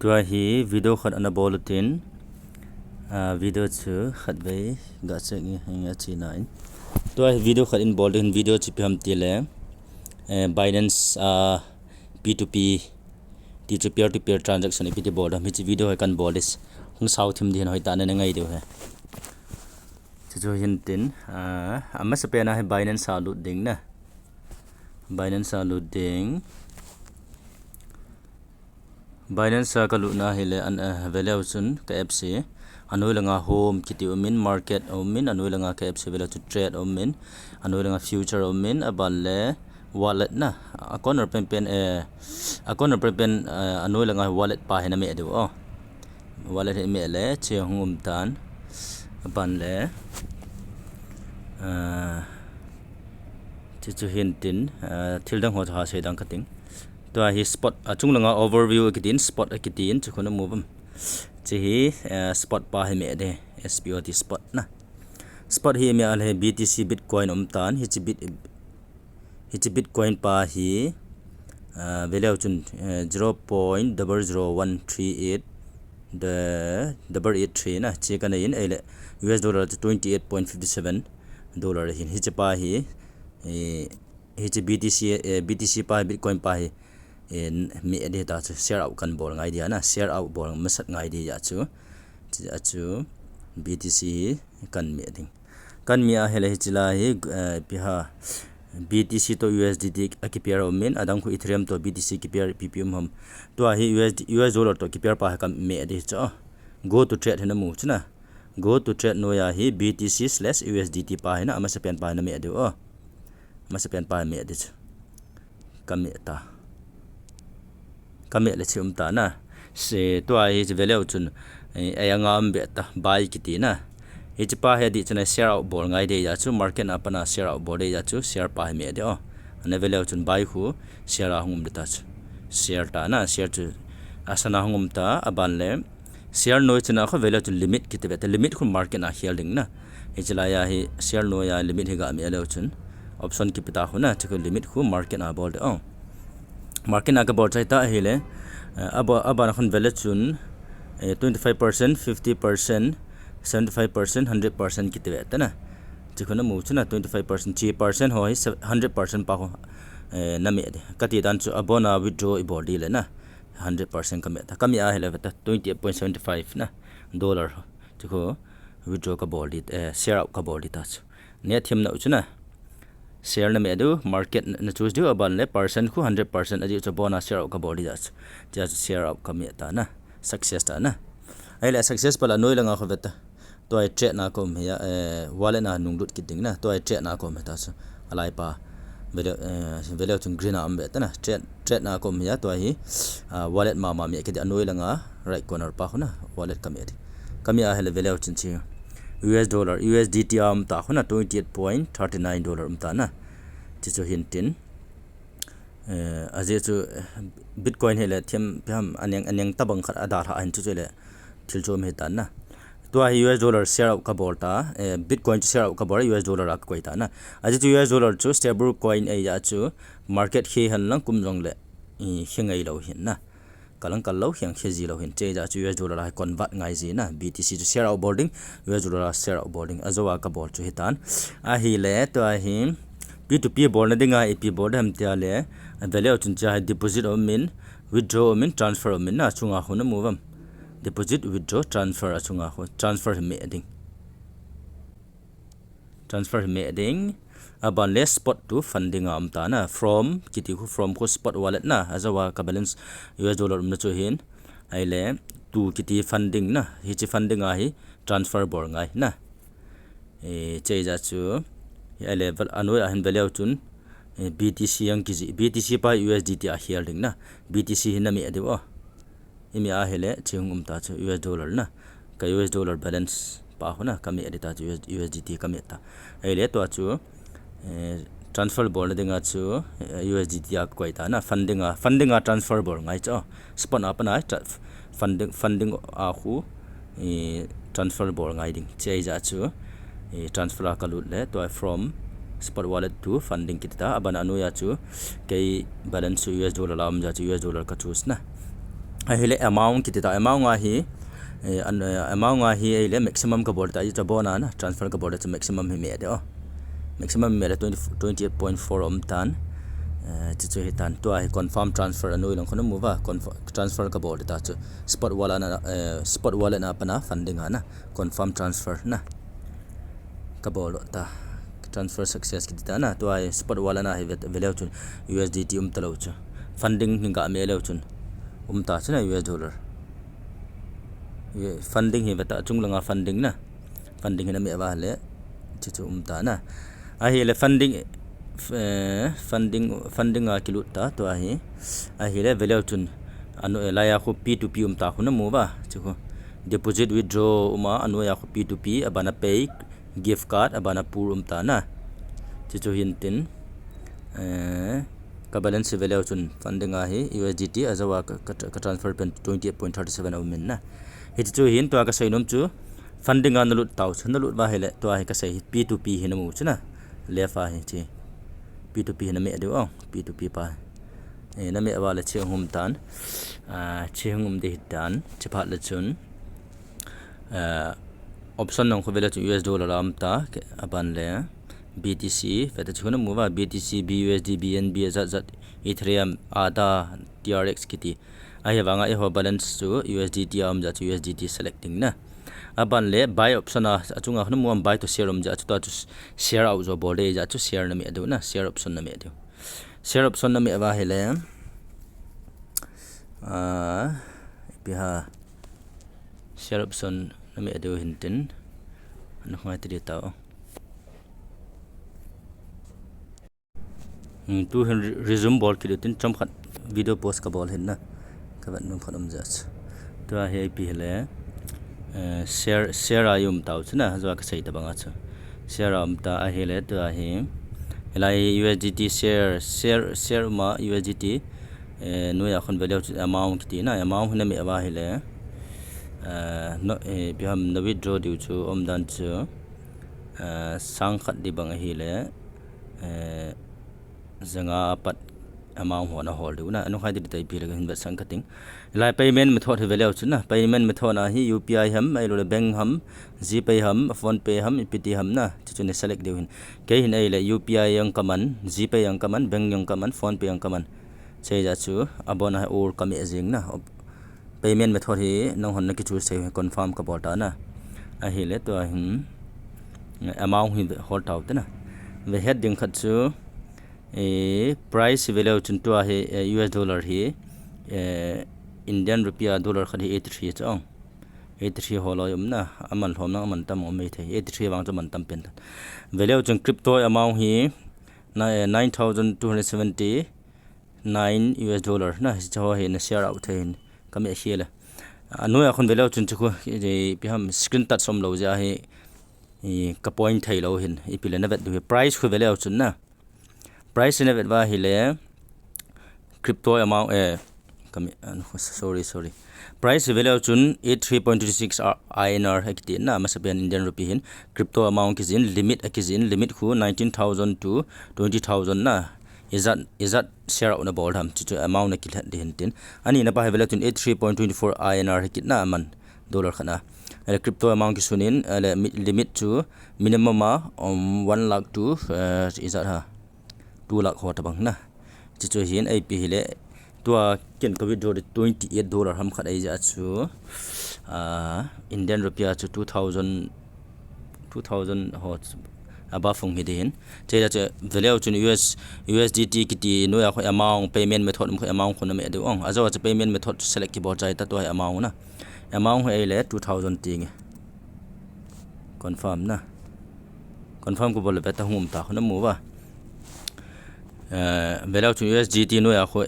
tua hi video khat ana bulletin video chu khat bei ga cheng hinga chi nine tua hi video khat in bulletin video chi pam tile Binance P2P peer to peer transaction ipiti board mi chi video kan board is hung sau thim din hoi ta na ngai do he chu hin tin amma se pena he Binance alu ding na Binance alu ding Binance kalu na hele an value chun ka app se anoi langa home kiti omin market omin anoi langa ka app se vela to trade omin anoi langa future omin aballe wallet na akoner pen anoi langa wallet pa hena me do wallet me le che hum tan banle chu hin tin thildang ho ha se dang kating to hi spot chung langa overview kitin spot kitin chukona move chi hi spot pa hi me de spot spot na spot hi me al he BTC bitcoin tan hi chi bitcoin pa hi value chun 0.00138 the double 83 na chi kana in ele US dollar $28.57 hin hi chi pa hi chi BTC pa bitcoin pa hi in me edita share out kan bol ngai dia na share out bol masat ngai dia chu BTC kan me ding kan mi a hele chila hi piha BTC to USDT akipir omin adang khu Ethereum to BTC kipir ppm ham to hi US dollar to kipir pa kan me edi cha go to trade hena mu chuna go to trade no ya hi BTC/USDT pa hena ama se pen pa na me edi ama se pen pa me edi kam me ta kami le chum ta na se to ai value chun ayanga ambe ta buy kiti na h pa he di chuna share out bol ngai de ya chu market na pana share out bol de ya chu share pa me de ane value chun buy khu share hungum de ta share ta na share chu asana hungum ta aban le share no chuna kho value chu limit kiti be ta limit khu market na holding na h la ya hi share no ya limit he ga me le chun option ki pita khu na chu limit khu market na bol de market na ka bor chai ta hele aba khon value chun 25% 50% 75% 100% kitwe ta na chikhona mu chuna 25% 3% ho 100% pa ho na me de kati dan chu abona withdraw i body le na 100% ka me ta kami a hele ta 28.75 na dollar chikho withdraw ka body share out ka body ta ne thim na chuna share na me do market na choose do aban le person khu 100% aji cho bona share out ka body ja share out ka me ta na success ta na ai la success pala noi langa kho veta to ai trade na ko me ya wallet na nung dut kiting na to ai trade na ko me ta so alai pa velo chung green am be ta na trade na ko me ya to ai wallet ma me ke anoi langa right corner pa khona wallet ka me kami a hele velo chung chi US dollar USDT am ta khona $28.39 ta na chi cho hin tin aje chu bitcoin hele them pham aneng tabang khat adar ha an chu le thil chom he ta na to US dollar share out ka bolta bitcoin share out ka bor US dollar ak koi ta na aje chu US dollar chu stable coin e ya chu market he han lang kum jong le hingai lo hin na kalang kallo hyang khezi lo hin che ja chu US dollar ha convert ngai ji na BTC chu share out boarding US dollar share out boarding azowa ka bol chu hitan a hi le to a hi P2P board na dinga AP board ham tia le value chun cha deposit o min withdraw o min transfer o min na chunga huna muvam deposit withdraw transfer chunga ho transfer me ding aban le spot to funding am ta na from kiti khu from ko spot wallet na azawa ka balance US dollar na chu hin ai le tu kiti funding na hi chi funding a hi transfer bor ngai na che ja chu ai level anoi a hin value chun BTC yang kiji BTC pa USDT a holding na BTC hin na me dewo imi a hele chungum ta chu US dollar na ka US dollar balance pa hona kami edita chu USDT kami ta ai le to chu transfer bor dinga chu USDT ak koi ta na funding a transfer bor ngai cho spot up na funding a khu transfer bor ngai ding che ja chu transfer ka lut le to from spot wallet to funding kita abana anu ya chu kai balance US dollar lam ja chu US dollar ka choose na a hele amount kitita amount nga hi amount nga hi ele maximum ka bor ta ita bona na transfer ka bor ta maximum hi me de maximum me 28.4 tan chichu hitan to ai confirm transfer anoi long khono muwa transfer ka bor ta chu spot wallet na pana funding ana confirm transfer na ka bor ta transfer success kitita na to ai spot wallet na hi value chu USDT talo chu funding hinga me lo chu ta chana US dollar funding hi bata chung langa funding na funding na me wa le chichu ta na a hi le funding a kilut ta to a hi le value chun anu la ya khu P2P ta khu na mu ba chu deposit withdraw anu ya khu P2P abana pay gift card abana pur ta na chichu hintin ka balance value chun funding a hi USDT azawa ka transfer pen 28.37 min na hit chu hin to ka sainom chu funding an lut taw chun lut ba hele to ai ka sai P2P hin mu chuna lefa hi chi P2P hin me de P2P pa na me awala che hum tan che hum de hitan che phat la chun option nong ko vela chu US dollar am ta aban le BTC feta chuna muwa BTC BUSD BNB zat Ethereum ADA TRX kiti ai wanga e ho balance chu USDT am ja chu USDT selecting na aban le buy option a achunga khnu muam buy to share ja chu ta chu share out zo bode ja chu share na me adu na share option na me adu share option na me wa hele biha share option na me adu hintin anu ngai ti ta tu resume ball ki tin cham khat video post ka ball hin na ka ban num khatam ja to a he pi hele share ayum taw chuna zo ka sei ta banga chu share am ta a hele to a he lai USDT share ma USDT no ya khon value amount ti na amount na me wa hele no bi ham na withdraw diu chu om dan chu sang khat di bang hele zanga pat amount hona hold na anu khai di tai pi la hin ba sang cutting lai payment method he value chuna payment method na hi UPI ham ai lo bank ham GPay ham phone pay ham EPT ham na chu ne select deu hin ke hin ai le UPI yang kaman GPay yang kaman bank yang kaman phone pay yang kaman sei ja chu abona or kami jing na payment method hi nong hon na ki chu sei confirm ka bota na a hi le to hin amount hi hold out na ve heading khat chu price value chun to he US dollar hi Indian rupiah dollar khadi 83 chong 83 holo yum na aman hom na aman tam om me the 83 wang man tam pen value chun crypto amount hi 9,279 US dollar na cho he na share out thein kam e hiela anu ya khon value chun chu je biham screen touch som lo ja he ka point thai lo hin ipile na vet du price khu value chun na price in it va hile crypto amount sorry price value chun 83.26 INR hekti na masabian Indian rupee hin crypto amount kizin limit khu 19,000 to 20,000 na izat share on a board ham chu amount na kilat din tin ani na pa value chun 83.24 INR hekit na man dollar khana crypto amount kisunin limit to minimum 1 lakh to izat ha 2 lakh hot bang na chicho hin ai pi hile to ken ko withdraw $28 ham khat ai ja chu Indian rupiah chu 2000 hot above phong hidin che ja value chu USDT kiti no ya amount payment method amount khona me de ong azo cha payment method select ki bo chai ta to amount na amount ai le 2000 ting confirm ko bol beta hum ta khona mu ba value to USDT no ya kho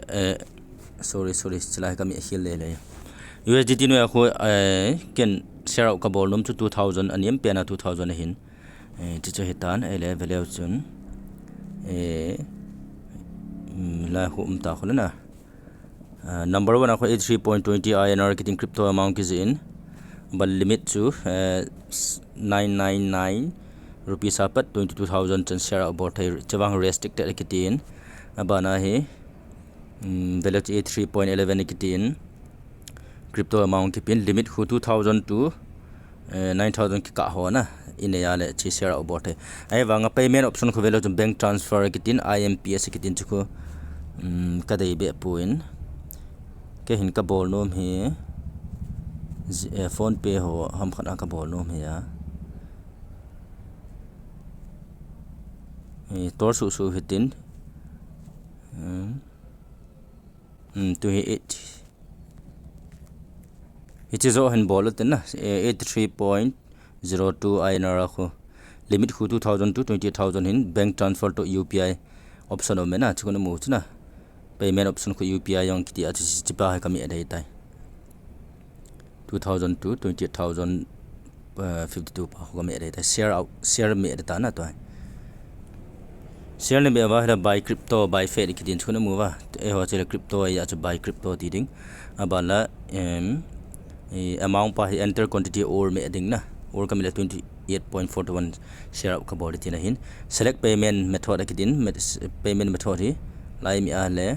sorry chila ka mi hil le USDT no ya kho ken share out ka bol num chu 2000 aniam pena 2000 hin chicho hitan ele value chun la hum ta khona na number 1 akho 83.20 INR getting crypto amount is in but limit to 999 rupees apat 22,000 chan share about chawang restricted kitin abana he value 83.11 kitin crypto amount ki pin limit khu 2000 to 9000 ki ka ho na ine ya le chi share about ai wanga payment option khu velo bank transfer ki tin IMPS ki tin chu ka dei be puin ke hin ka bol nom hi phone pay ho ham khana ka bol nom hi ya tor su hitin to it is all in ball na 83.02 INR khu limit khu 2000 to 20000 in bank transfer to UPI option o mena chukuna mu chuna payment option khu UPI yang kiti achi chipa ha kami adai tai 2000 to 20000 52 pa kami adai tai share me adai na to share ne be wa buy crypto buy fed kitin chukuna mu wa e ho chele crypto ya chu buy crypto ti ding abala amount pa enter quantity or me ding na or kamila 28.41 share ka body tina hin select payment method akitin payment method hi lai mi a le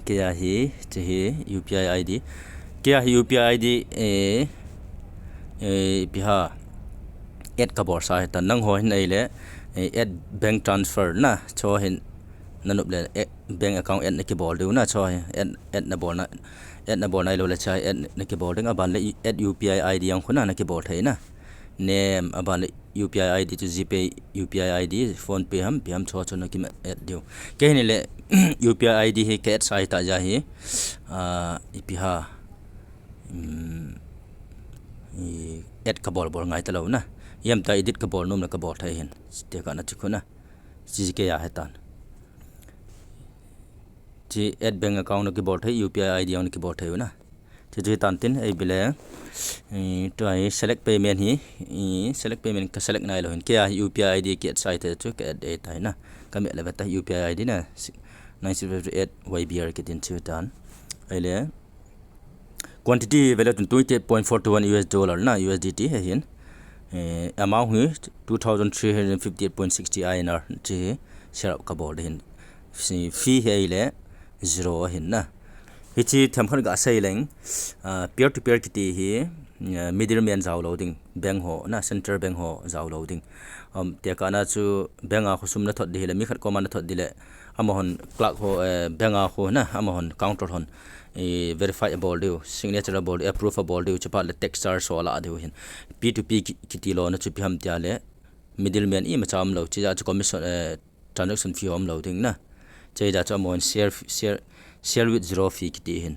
kya hi UPI ID kya hi UPI ID biha add ka bor sa ta nang ho hin ai le add bank transfer na cho hin nanup le bank account add na ki bol du na cho add na bol na lo le chai add na ki bol ding aban le add UPI ID yang khuna na ki bol thai na name aban UPI ID to GPay UPI ID phone pay ham cho na ki add diu ke ni le UPI ID he ke sai ta ja hi ipiha add ka bol ngai ta lo na yam ta edit ka bol nom na ka bol thai hin te ka na chukuna ji ke ya hetan ji add bank account ki bol thai UPI ID on ki bol thai na ji tan tin ai bile to ai select payment hi select payment ka select nai lo hin ke UPI ID ki sai ta chu ke add tai na ka me le ta UPI ID na 958 YBR ki tin chu tan ai le quantity value 28.41 US dollar na USDT he hin amount hi 2358.60 INR ji share ka bol hin fee he le 0 hin na hichi thamkhan ga sai leng peer to peer kiti hi middleman zaw loading bank ho na central bank ho zaw loading te kana chu bank a khusum na thot dile mi khat ko man thot dile amahon clerk ho bank a ho na amahon counter hon verifiable do signature approvable do chapa le texture so la do hin P2P kiti lo na chu pi ham tia le middleman I macham lo chi ja commission transaction fee hom loading na chei da cha mon share with zero fee kiti hin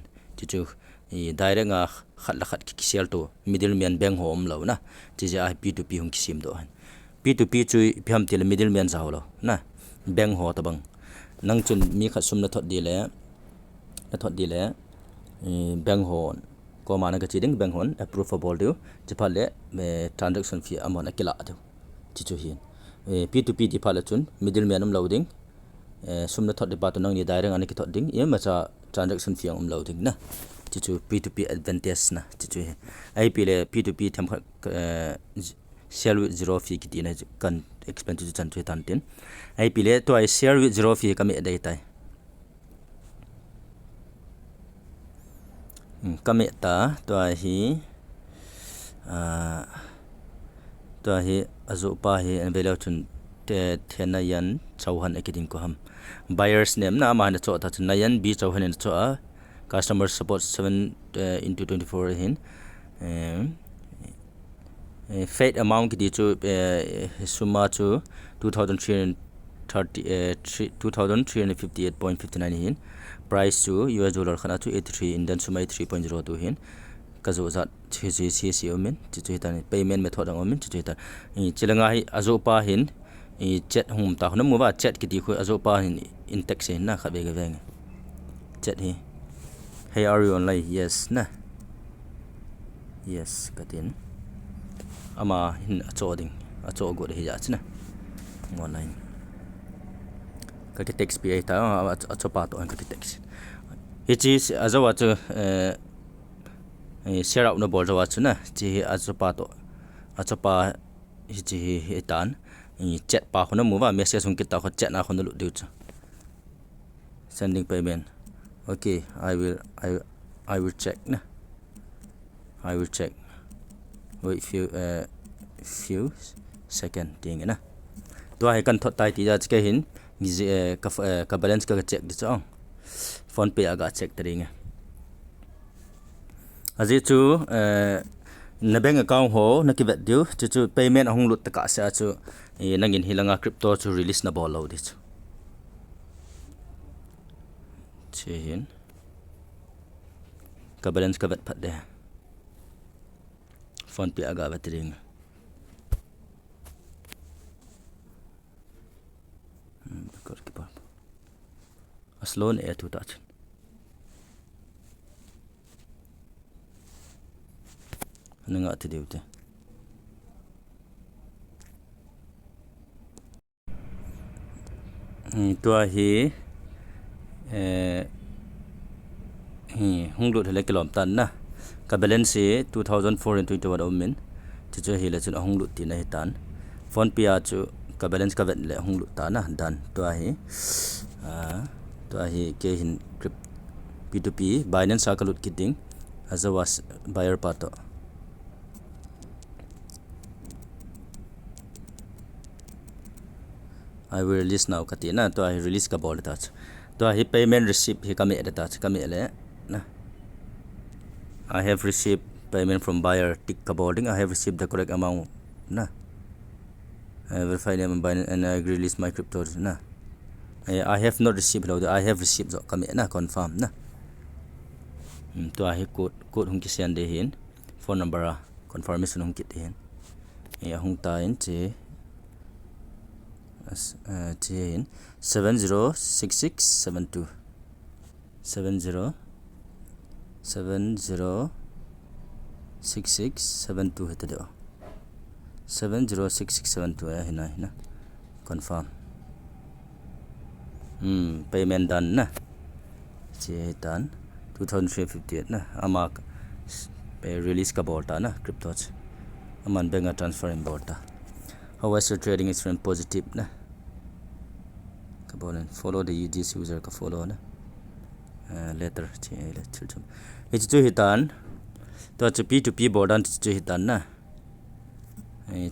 chu direct nga khat la khat ki share to middleman bank hom lo na chi ja P2P hum kisim do han P2P chu pi ham tia le middleman zaw lo na bank ho ta bang nang chun mi khat sum na thot di le bank hon ko mana ka chiding bank hon approvable do chapale transaction fee amon akila do chichu hin P2P di phala chun middleman loading sumna thot de ba to nang ni direct ani ki thot ding e macha transaction fee loading na chichu P2P advantage na chichu IP le P2P tham share with zero fee ki tina kan expense chan chu tan tin IP le to I share with zero fee kami dai tai kami ta to hi azu pa hi envelope chun te thena yan chauhan ekidin ko ham buyers name na ma na cho ta chun nayan b chauhan en cho a customer support 7/24 hin fate amount ki di chu suma chu 2358.59 hin price chu US dollar khana chu 83 Indian sumai 3.02 hin kazo za CC omen chu ta payment method omen chu ta chilanga hi azopa hin chat hum ta hna mu ba chat ki ti khu azopa hin in text hin na khabe ga veng chat hi hey are you online yes na yes katin ama hin acho go de hi ja chna online ka ki text pi ta acho pa to ka ki text hichi azawa chu share out no bol zawa chu na chi acho pa hichi tan chat pa khona mu ba message hung ki ta kho chat na khon lu du chu sending payment okay I will check na I will check. Wait few second ting na. To ai kan thot tai ti ja ke hin ka balance ka check di chong. Phone pay aga check tering. Azi chu na bank account ho na ki vet diu chu payment hong lut ta ka sa chu nangin hilanga crypto chu release na bol lo di chu. Chin ka balance ka vet phat de. Phone pay aga vet tering. Slow air to touch. Nanga ti diu te. Tua hi hung lut hele kilom tan na. Ka balance 2421 min. Chu hi le chu hung lut ti na hi tan. Phone pay a chu ka balance ka vet le hung lut ta na dan. Tua hi ke hin P2P Binance akalut kiting as a was buyer pato. I will release now katina to I release ka bol touch. To I payment receipt hi kami touch kami le na. I have received payment from buyer tick ka boarding. I have received the correct amount na. I verify name Binance and I release my crypto na. I have not received I have received kami na confirm na. To I code hung kisian de hin phone number confirmation hung kit hin. Ya hung ta in che 706672 706672 hete de 706672 ya hina confirm. Payment done na. Che done 2358 na amak pay release ka bolta na crypto aman benga transfer in bolta. How was your trading experience? Positive na. Kabolan follow the UGC user ka follow na. Later chu hitan to chu P2P bordan chu hitan na.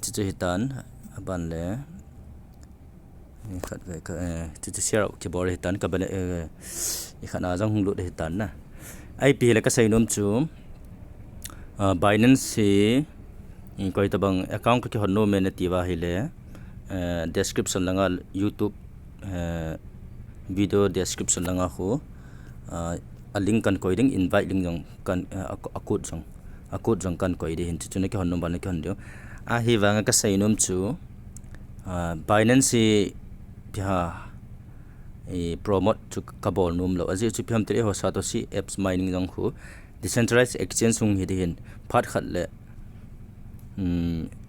Chu hitan aban le khat ve ka chu share ki bor hitan ka bale ikhana jang hung lut hitan na. IP le ka sainom chu Binance si koi tabang account ki honno me ne tiwa hile description langa YouTube video description langa ho a link kan koi ding invite link jong kan akut jong kan koi de hin chu ne ki honno ban ki hondio a hi wanga ka sainom chu Binance si pha promote chu kabol num lo aji chu pham tre ho satoshi apps mining jong khu decentralized exchange sung hi hin phat khat le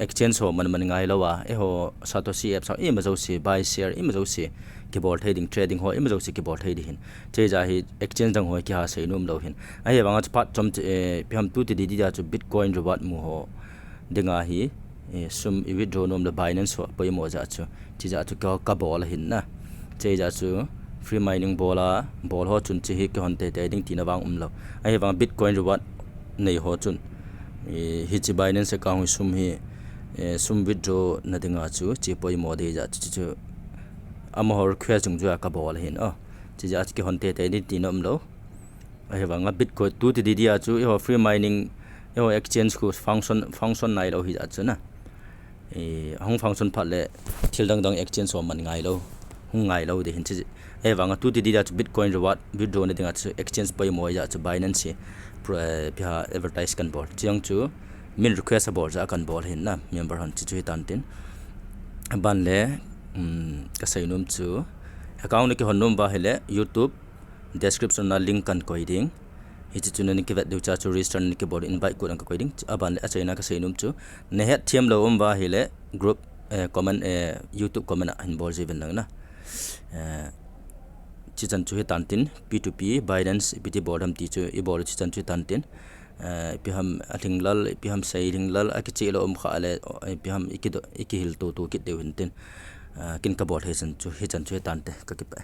exchange ho man ngai lawa ho satoshi apps e ma jo se buy share e ma jo se keyboard trading ho e ma jo se keyboard hin che ja hi exchange dang ho ki ha sei num lo hin ai wanga phat chom pham tu ti di ja chu bitcoin robot mu ho dinga hi sum withdraw nom le Binance ho poi mo ja chu chi ja chu ka bol hin na che ja chu free mining bola bol ho chun chi hi ke hon te ding tina wang lo ai wang bitcoin robot nei ho chun hi chi Binance account sum hi sum withdraw na dinga chu chi poi mo de ja chu amahor khya chung ju ka bol hin chi ja ki hon te ding tina lo ai wang bitcoin tu ti dia chu ho free mining ho exchange ku function nai lo hi ja chu na hong function phat le thil dang exchange ho man ngai lo hung ngai lo de hin chi ai wang tu ti dia chu bitcoin reward withdraw na dinga chu exchange poi mo ja chu Binance pha advertise kan bol chiang chu min request bol ja kan bol hin na member han chi tan tin ban le ka sainum chu account ki honnom ba hele YouTube description na link kan koi ding hi chu ne ki vet du cha chu register ni ki bol invite ko ang ka koi ding aban le achaina ka sainum chu ne het thiam lo ba hele group comment YouTube comment hin bol jiven nang na chichan chu tan tin P2P Binance pt boardam ti chu i bol chichan chu tan tin piham athing lal piham sairing lal akichi lo kha le piham ikihil to kit de hin tin kin ka bol he chan chu tan te ka ki pa